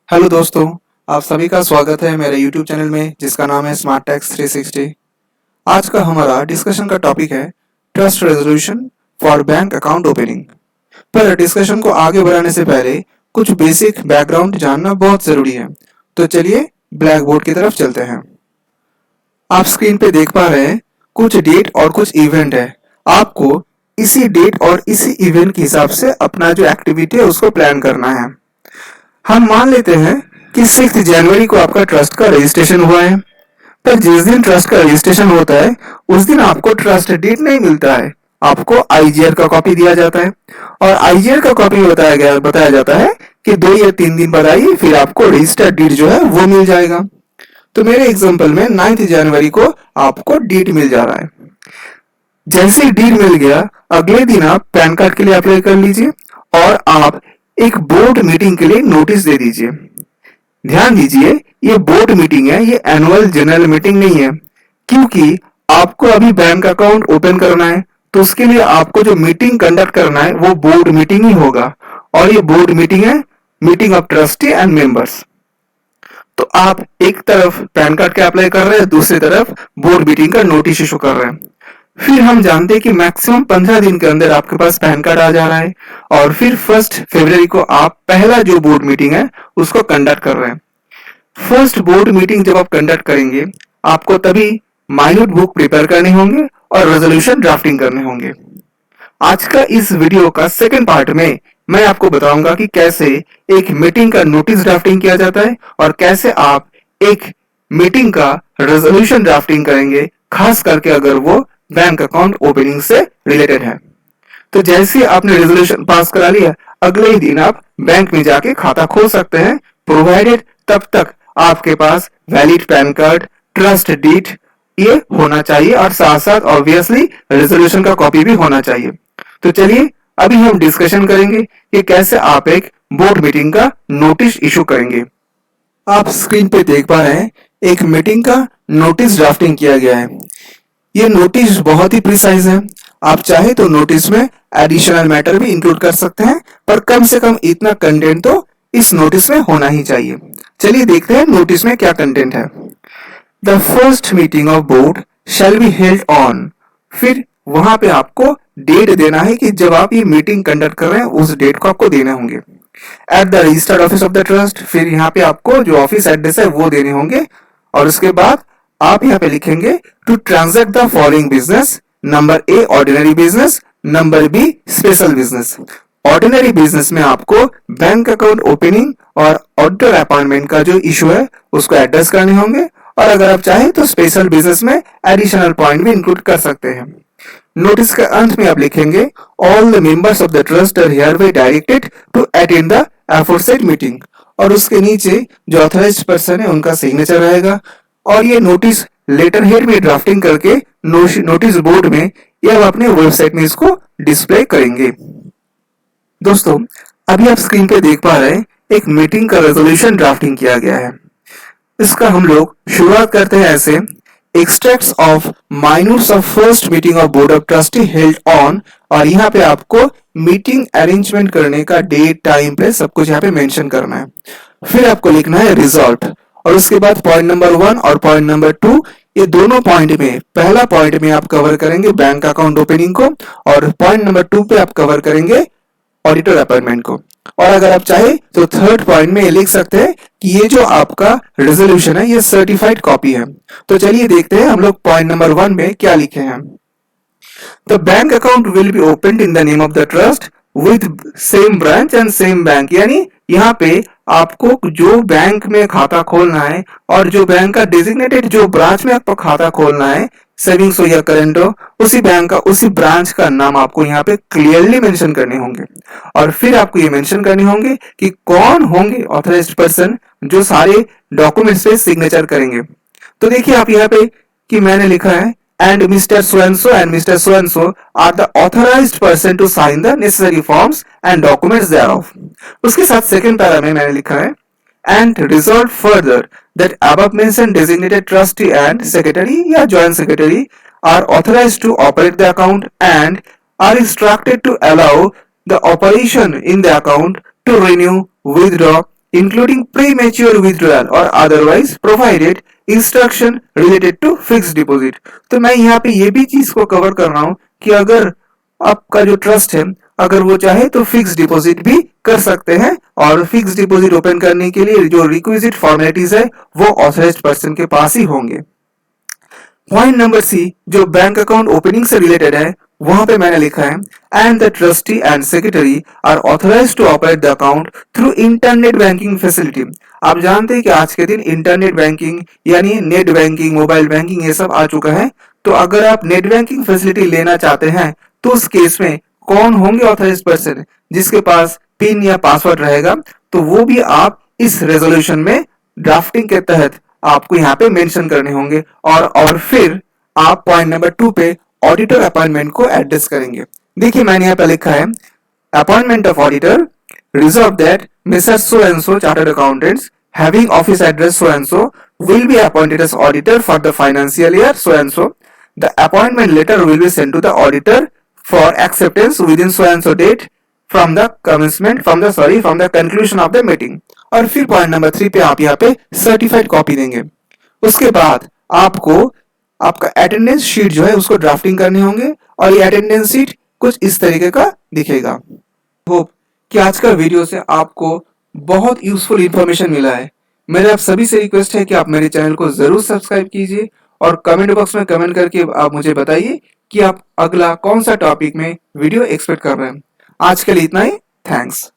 Hello दोस्तों, आप सभी का स्वागत है मेरे YouTube चैनल में जिसका नाम है स्मार्ट टैक्स 360। आज का हमारा डिस्कशन का टॉपिक है trust resolution for bank account opening. पर डिस्कशन को आगे बढ़ाने से पहले कुछ बेसिक बैकग्राउंड जानना बहुत जरूरी है। तो चलिए ब्लैक बोर्ड की तरफ चलते हैं। आप स्क्रीन पे देख पा रहे हैं कुछ डेट और कुछ इवेंट है। आपको इसी डेट और इसी इवेंट के हिसाब से अपना जो एक्टिविटी है उसको प्लान करना है। हम मान लेते हैं कि 6 जनवरी को आपका ट्रस्ट का रजिस्ट्रेशन हुआ है, पर जिस दिन ट्रस्ट का रजिस्ट्रेशन होता है उस दिन आपको ट्रस्ट डीड नहीं मिलता है, आपको आईजीआर का कॉपी दिया जाता है। और आईजीआर का कॉपी बताया जाता है कि 2 या 3 दिन बाद आइए, फिर आपको रजिस्टर्ड डीड जो है वो मिल जाएगा। तो मेरे एग्जांपल में 9 जनवरी को आपको डीड मिल जा रहा है। जैसे ही डीड मिल गया, अगले दिन आप पैन कार्ड के लिए अप्लाई कर लीजिए और आप एक बोर्ड मीटिंग के लिए नोटिस दे दीजिए। ध्यान दीजिए, ये बोर्ड मीटिंग है, ये एनुअल जनरल मीटिंग नहीं है, क्योंकि आपको अभी बैंक अकाउंट ओपन करना है। तो उसके लिए आपको जो मीटिंग कंडक्ट करना है वो बोर्ड मीटिंग ही होगा, और ये बोर्ड मीटिंग है, meeting of trustee and members. तो आप एक तरफ पैन कार्ड के अप्लाई कर रहे हैं, दूसरी तरफ बोर्ड मीटिंग का नोटिस इशू कर रहे हैं। फिर हम जानते हैं कि मैक्सिमम 15 दिन के अंदर आपके पास पैन कार्ड आ जा रहा है, और फिर 1 फरवरी को आप पहला जो बोर्ड मीटिंग है उसको कंडक्ट कर रहे हैं। फर्स्ट बोर्ड मीटिंग जब आप कंडक्ट करेंगे, आपको तभी माइन्यूट बुक प्रिपेयर करने होंगे और रेजोल्यूशन ड्राफ्टिंग करने होंगे। आज का इस वीडियो का सेकंड पार्ट में मैं आपको बताऊंगा कि कैसे एक मीटिंग का नोटिस ड्राफ्टिंग किया जाता है और कैसे आप एक मीटिंग का रेजोल्यूशन ड्राफ्टिंग करेंगे, खास करके अगर वो बैंक अकाउंट ओपनिंग से रिलेटेड है। तो जैसे आपने रेजोल्यूशन पास करा लिया, अगले ही दिन आप बैंक में जाके खाता खोल सकते हैं, प्रोवाइडेड तब तक आपके पास valid PAN card, trust deed ये होना चाहिए, और साथ साथ ऑब्वियसली रेजोल्यूशन का कॉपी भी होना चाहिए। तो चलिए अभी हम डिस्कशन करेंगे कि कैसे आप एक बोर्ड मीटिंग का नोटिस इशू करेंगे। आप स्क्रीन पे देख पा रहे हैं एक मीटिंग का नोटिस ड्राफ्टिंग किया गया है। ये नोटिस बहुत ही प्रिसाइज है। आप चाहे तो नोटिस में एडिशनल मैटर भी इंक्लूड कर सकते हैं, पर कम से कम इतना कंटेंट तो इस नोटिस में होना ही चाहिए। चलिए देखते हैं नोटिस में क्या कंटेंट है। The first meeting of board shall be held on. फिर वहां पे आपको डेट देना है कि जब आप ये मीटिंग कंडक्ट कर रहे हैं उस डेट को आपको देने होंगे। At the registered office of the trust, फिर यहाँ पे आपको जो ऑफिस एड्रेस है वो देने होंगे। और उसके बाद आप यहाँ पे लिखेंगे to transact the following business. Number A ordinary business, number B special business. Ordinary business में आपको बैंक अकाउंट ओपनिंग और ऑडिटर अपॉइंटमेंट का जो इशू है उसको एड्रेस करने होंगे, और अगर आप चाहें तो स्पेशल बिजनेस में एडिशनल पॉइंट भी इंक्लूड कर सकते हैं। नोटिस के अंत में आप लिखेंगे all the members of the trust are hereby directed to attend the aforesaid meeting, और उसके नीचे जो ऑथराइज्ड पर्सन है उनका सिग्नेचर रहेगा। और ये नोटिस लेटर हेड में ड्राफ्टिंग करके नोटिस बोर्ड में या आप अपने वेबसाइट में इसको डिस्प्ले करेंगे। दोस्तों, अभी आप स्क्रीन पे देख पा रहे हैं एक मीटिंग का रेजोल्यूशन ड्राफ्टिंग किया गया है। इसका हम लोग शुरुआत करते हैं ऐसे, extracts of minutes of first meeting of board of trustee held on, और यहाँ पे आपको मीटिंग अरेंजमेंट करने का डेट, टाइम, प्लेस सब कुछ यहाँ पे मेंशन करना है। फिर आपको लिखना है रिजल्ट, और उसके बाद पॉइंट नंबर 1 और पॉइंट नंबर 2, ये दोनों पॉइंट में पहला पॉइंट में आप कवर करेंगे बैंक अकाउंट ओपनिंग को, और पॉइंट नंबर 2 पे आप कवर करेंगे ऑडिटर अपॉइंटमेंट को। और अगर आप चाहे तो थर्ड पॉइंट में लिख सकते हैं कि ये जो आपका रेजोल्यूशन है ये सर्टिफाइड कॉपी है। तो चलिए देखते हैं हम लोग पॉइंट नंबर 1 में क्या लिखे हैं। The bank account will be opened in the name of the trust with same branch and same bank, यानी यहाँ पे आपको जो बैंक में खाता खोलना है और जो बैंक का डेजिग्नेटेड जो ब्रांच में आपको खाता खोलना है, सेविंग्स हो या करंट हो, उसी बैंक का उसी ब्रांच का नाम आपको यहाँ पे क्लियरली मेंशन करने होंगे। और फिर आपको ये मेंशन करने होंगे कि कौन होंगे ऑथराइज्ड पर्सन जो सारे डॉक्यूमेंट्स पे सिग्नेचर करेंगे। तो देखिए आप यहाँ पे कि मैंने लिखा है and Mr. So and Mr. So are the authorized person to sign the necessary forms and documents thereof. उसके साथ सेकंड पैरा में मैंने लिखा है and resolved further that above mentioned designated trustee and secretary या joint secretary are authorized to operate the account and are instructed to allow the operation in the account to renew, withdraw, including premature withdrawal or otherwise provided instruction related to fixed deposit। तो मैं यहाँ पे ये भी चीज को cover कर रहा हूँ कि अगर आपका जो ट्रस्ट है अगर वो चाहे तो फिक्स डिपॉजिट भी कर सकते हैं, और फिक्स डिपॉजिट ओपन करने के लिए जो रिक्विजिट फॉर्मेलिटीज है वो ऑथराइज्ड पर्सन के पास ही होंगे। पॉइंट नंबर सी जो बैंक अकाउंट ओपनिंग से रिलेटेड है वहां पे मैंने लिखा है and the trustee and secretary are authorized to operate the account through internet banking facility. आप जानते हैं कि आज के दिन इंटरनेट बैंकिंग यानी नेट बैंकिंग, मोबाइल बैंकिंग ये सब आ चुका है। तो अगर आप नेट बैंकिंग फैसिलिटी लेना चाहते हैं तो उस केस में कौन होंगे ऑथराइज्ड पर्सन, जिसके पास पिन या पासवर्ड रहेगा, तो वो भी आप इस रेजोल्यूशन में ड्राफ्टिंग के तहत आपको यहाँ पे मेंशन करने होंगे। और फिर आप पॉइंट नंबर 2 पे ऑडिटर अपॉइंटमेंट को एड्रेस करेंगे। देखिए मैंने यहाँ पे लिखा है appointment of auditor reserve that mister so and so chartered accountants having office address so and so will be appointed as auditor for the financial year so and so. The appointment letter will be sent to the auditor for acceptance within so and so date from the conclusion of the meeting। और फिर point number 3 पे आप यहाँ पे certified copy देंगे। उसके बाद आपको आपका अटेंडेंस शीट जो है उसको ड्राफ्टिंग करने होंगे और ये अटेंडेंस शीट कुछ इस तरीके का दिखेगा। होप कि आज का वीडियो से आपको बहुत यूजफुल इंफॉर्मेशन मिला है। मेरे आप सभी से रिक्वेस्ट है कि आप मेरे चैनल को जरूर सब्सक्राइब कीजिए और कमेंट बॉक्स में कमेंट करके आप मुझे बताइए कि आप अगला कौन सा टॉपिक में वीडियो एक्सपेक्ट कर रहे हैं। आज के लिए इतना ही, थैंक्स।